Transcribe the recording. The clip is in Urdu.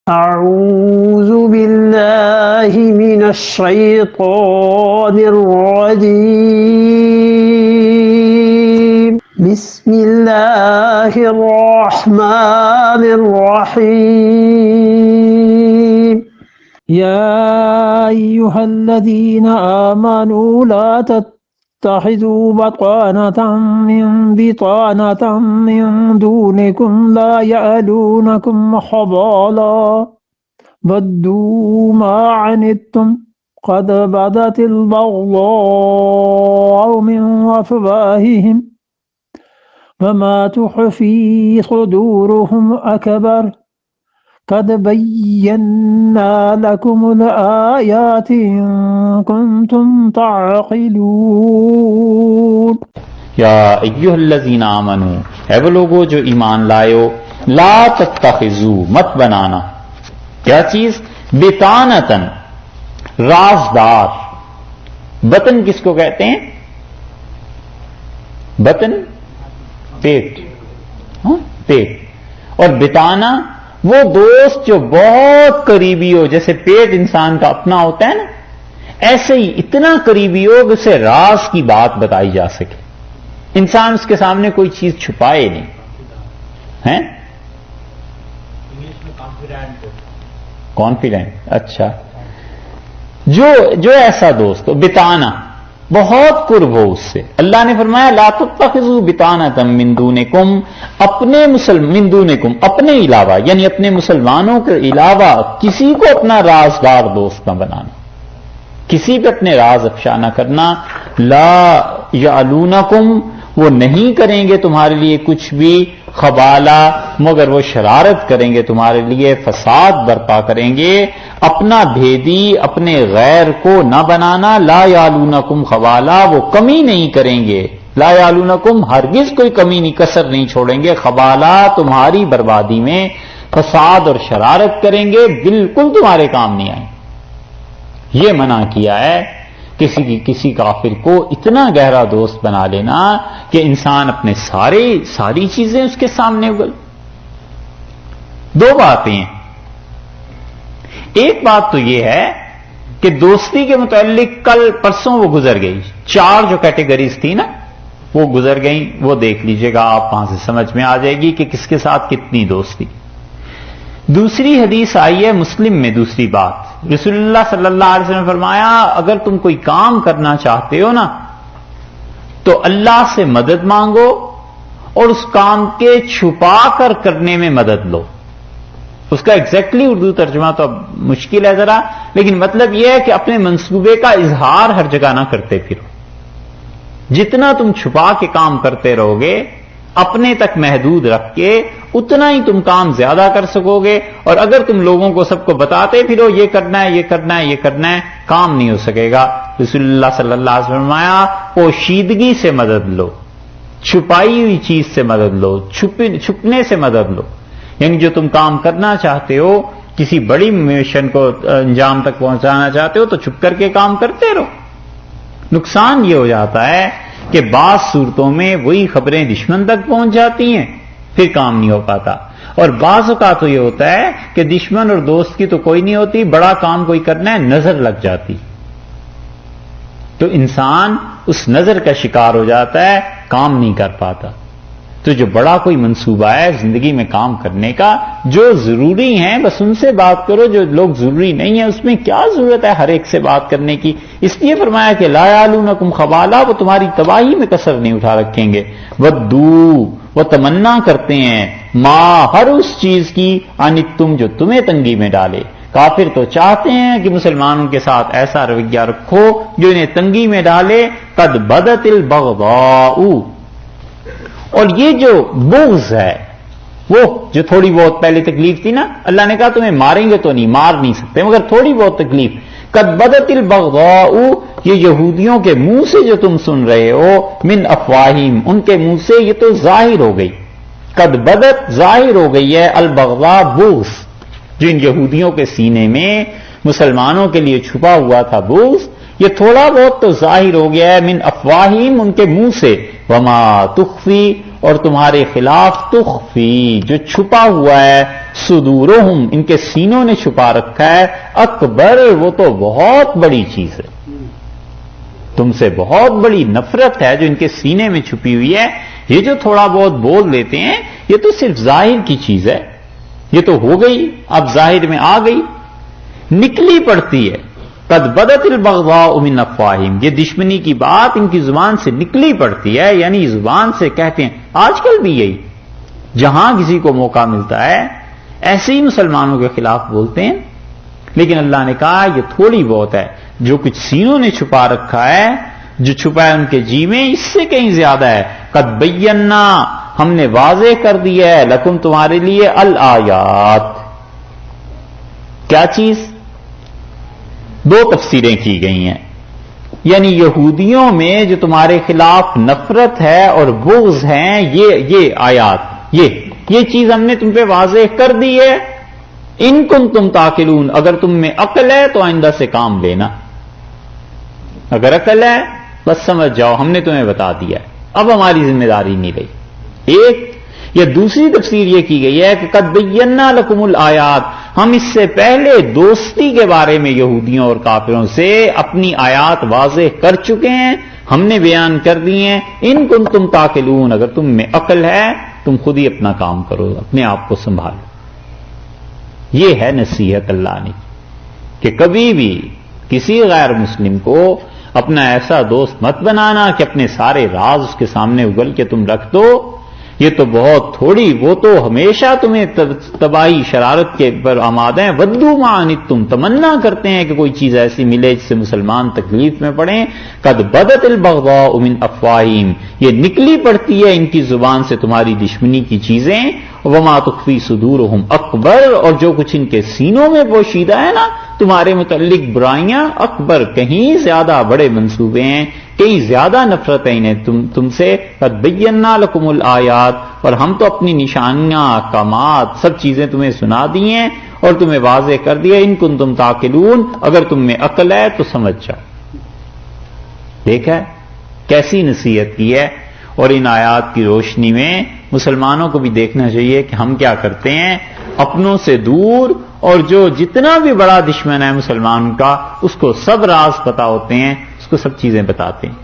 أعوذ بالله من الشيطان الرجيم بسم الله الرحمن الرحيم يا أيها الذين آمنوا لا تتخذوا بطانة من دونكم لا يألونكم خبالا ودوا ما عنتم قد بدت البغضاء من أفواههم وما تخفي صدورهم أكبر قد بينا لكم الآيات إن كنتم تعقلون یا ایھا الذین آمنو، اے وہ لوگو جو ایمان لائو، لا تتخذو، مت بنانا کیا چیز؟ بطانتن، رازدار۔ بطن کس کو کہتے ہیں؟ بطن پیٹ، پیٹ۔ اور بطانہ وہ دوست جو بہت قریبی ہو، جیسے پیٹ انسان کا اپنا ہوتا ہے نا، ایسے ہی اتنا قریبی ہو کہ اسے راز کی بات بتائی جا سکے، انسان اس کے سامنے کوئی چیز چھپائے نہیں ہیں۔ کانفیڈنٹ، اچھا، جو ایسا دوست ہو، بطانہ، بہت قرب ہو اس سے۔ اللہ نے فرمایا لا تتخذوا بطانۃ من دونکم، من دونکم، اپنے علاوہ، یعنی اپنے مسلمانوں کے علاوہ کسی کو اپنا رازدار دوست نہ بنانا، کسی پہ اپنے راز افشا نہ کرنا۔ لا یعلونکم، وہ نہیں کریں گے تمہارے لیے کچھ بھی، خبالہ، مگر وہ شرارت کریں گے تمہارے لیے، فساد برپا کریں گے۔ اپنا بھیدی، اپنے غیر کو نہ بنانا۔ لا یعلونکم خبالہ، وہ کمی نہیں کریں گے، لا یعلونکم، ہرگز کوئی کمی نہیں، کسر نہیں چھوڑیں گے، خبالہ، تمہاری بربادی میں فساد اور شرارت کریں گے، بالکل تمہارے کام نہیں آئیں۔ یہ منع کیا ہے کسی کافر کو اتنا گہرا دوست بنا لینا کہ انسان اپنے ساری چیزیں اس کے سامنے اگل۔ دو باتیں ہیں، ایک بات تو یہ ہے کہ دوستی کے متعلق کل پرسوں وہ گزر گئی، چار جو کیٹیگریز تھی نا وہ گزر گئیں، وہ دیکھ لیجئے گا آپ، وہاں سے سمجھ میں آ جائے گی کہ کس کے ساتھ کتنی دوستی۔ دوسری حدیث آئی ہے مسلم میں، دوسری بات رسول اللہ صلی اللہ علیہ وسلم نے فرمایا اگر تم کوئی کام کرنا چاہتے ہو نا تو اللہ سے مدد مانگو اور اس کام کے چھپا کر کرنے میں مدد لو۔ اس کا ایگزیکٹلی اردو ترجمہ تو اب مشکل ہے ذرا، لیکن مطلب یہ ہے کہ اپنے منصوبے کا اظہار ہر جگہ نہ کرتے پھرو، جتنا تم چھپا کے کام کرتے رہو گے، اپنے تک محدود رکھ کے، اتنا ہی تم کام زیادہ کر سکو گے۔ اور اگر تم لوگوں کو سب کو بتاتے پھرو یہ کرنا ہے، یہ کرنا ہے، یہ کرنا ہے، کام نہیں ہو سکے گا۔ رسول اللہ صلی اللہ علیہ وسلم نے فرمایا پوشیدگی سے مدد لو، چھپائی ہوئی چیز سے مدد لو، چھپنے سے مدد لو، یعنی جو تم کام کرنا چاہتے ہو، کسی بڑی مشن کو انجام تک پہنچانا چاہتے ہو تو چھپ کر کے کام کرتے رہو۔ نقصان یہ ہو جاتا ہے کہ بعض صورتوں میں وہی خبریں دشمن تک پہنچ جاتی ہیں، پھر کام نہیں ہو پاتا، اور بعض اوقات تو یہ ہوتا ہے کہ دشمن اور دوست کی تو کوئی نہیں ہوتی، بڑا کام کوئی کرنا ہے، نظر لگ جاتی، تو انسان اس نظر کا شکار ہو جاتا ہے، کام نہیں کر پاتا۔ تو جو بڑا کوئی منصوبہ ہے زندگی میں کام کرنے کا، جو ضروری ہیں بس ان سے بات کرو، جو لوگ ضروری نہیں ہیں اس میں کیا ضرورت ہے ہر ایک سے بات کرنے کی۔ اس لیے فرمایا کہ لا یعلونکم خبالہ، وہ تمہاری تباہی میں کسر نہیں اٹھا رکھیں گے۔ ودو، وہ تمنا کرتے ہیں، ما، ہر اس چیز کی، انتم، جو تمہیں تنگی میں ڈالے۔ کافر تو چاہتے ہیں کہ مسلمانوں کے ساتھ ایسا رویہ رکھو جو انہیں تنگی میں ڈالے۔ قد بدت البغضاء، اور یہ جو بغض ہے، وہ جو تھوڑی بہت پہلے تکلیف تھی نا، اللہ نے کہا تمہیں ماریں گے تو نہیں، مار نہیں سکتے، مگر تھوڑی بہت تکلیف۔ قد بدت البغضاء، یہ یہودیوں کے منہ سے جو تم سن رہے ہو، من افواہم، ان کے منہ سے یہ تو ظاہر ہو گئی، قد بدت، ظاہر ہو گئی ہے، البغضاء، بغض، جو ان یہودیوں کے سینے میں مسلمانوں کے لیے چھپا ہوا تھا بغض، یہ تھوڑا بہت تو ظاہر ہو گیا ہے، من افواہم، ان کے منہ سے، وما تخفی، اور تمہارے خلاف تخفی، جو چھپا ہوا ہے، صدورہم ان کے سینوں نے چھپا رکھا ہے، اکبر وہ تو بہت بڑی چیز ہے، تم سے بہت بڑی نفرت ہے جو ان کے سینے میں چھپی ہوئی ہے۔ یہ جو تھوڑا بہت بول لیتے ہیں یہ تو صرف ظاہر کی چیز ہے، یہ تو ہو گئی، اب ظاہر میں آ گئی، نکلی پڑتی ہے۔ قد بدت البغضاء من افواہہم، یہ دشمنی کی بات ان کی زبان سے نکلی پڑتی ہے، یعنی زبان سے کہتے ہیں۔ آج کل بھی یہی، جہاں کسی کو موقع ملتا ہے ایسے ہی مسلمانوں کے خلاف بولتے ہیں، لیکن اللہ نے کہا یہ تھوڑی بہت ہے، جو کچھ سینوں نے چھپا رکھا ہے، جو چھپا ہے ان کے جی میں، اس سے کہیں زیادہ ہے۔ قد بینا، ہم نے واضح کر دیا ہے، لکم تمہارے لیے، الآیات، کیا چیز؟ دو تفسیریں کی گئی ہیں، یعنی یہودیوں میں جو تمہارے خلاف نفرت ہے اور بغض ہیں، یہ آیات، یہ چیز ہم نے تم پہ واضح کر دی ہے۔ ان کنتم تعقلون، اگر تم میں عقل ہے تو آئندہ سے کام لینا، اگر عقل ہے بس سمجھ جاؤ ہم نے تمہیں بتا دیا ہے، اب ہماری ذمہ داری نہیں رہی۔ ایک یا دوسری تفسیر یہ کی گئی ہے کہ قد بینا لکم الآیات، ہم اس سے پہلے دوستی کے بارے میں یہودیوں اور کافروں سے اپنی آیات واضح کر چکے ہیں، ہم نے بیان کر دی ہیں۔ ان کنتم تعقلون، اگر تم میں عقل ہے تم خود ہی اپنا کام کرو، اپنے آپ کو سنبھالو۔ یہ ہے نصیحت اللہ نے، کہ کبھی بھی کسی غیر مسلم کو اپنا ایسا دوست مت بنانا کہ اپنے سارے راز اس کے سامنے اگل کے تم رکھ دو، یہ تو بہت تھوڑی، وہ تو ہمیشہ تمہیں تباہی شرارت کے پر آمادہ ہیں۔ ودوا ما عنتم، تمنا کرتے ہیں کہ کوئی چیز ایسی ملے جس سے مسلمان تکلیف میں پڑیں۔ قد بدت البغضاء من افواہہم، یہ نکلی پڑتی ہے ان کی زبان سے تمہاری دشمنی کی چیزیں۔ وما تخفی صدورہم اکبر، اور جو کچھ ان کے سینوں میں پوشیدہ ہے نا تمہارے متعلق برائیاں، اکبر کہیں زیادہ بڑے منصوبے ہیں، کہیں زیادہ نفرت ہے انہیں تم سے۔ قد بینا لکم الآیات، اور ہم تو اپنی نشانیاں، احکامات، سب چیزیں تمہیں سنا دی ہیں اور تمہیں واضح کر دیا۔ ان کنتم تعقلون، اگر تم میں عقل ہے تو سمجھ جاؤ۔ دیکھا کیسی نصیحت کی ہے، اور ان آیات کی روشنی میں مسلمانوں کو بھی دیکھنا چاہیے کہ ہم کیا کرتے ہیں، اپنوں سے دور، اور جو جتنا بھی بڑا دشمن ہے مسلمان کا، اس کو سب راز پتا ہوتے ہیں، اس کو سب چیزیں بتاتے ہیں۔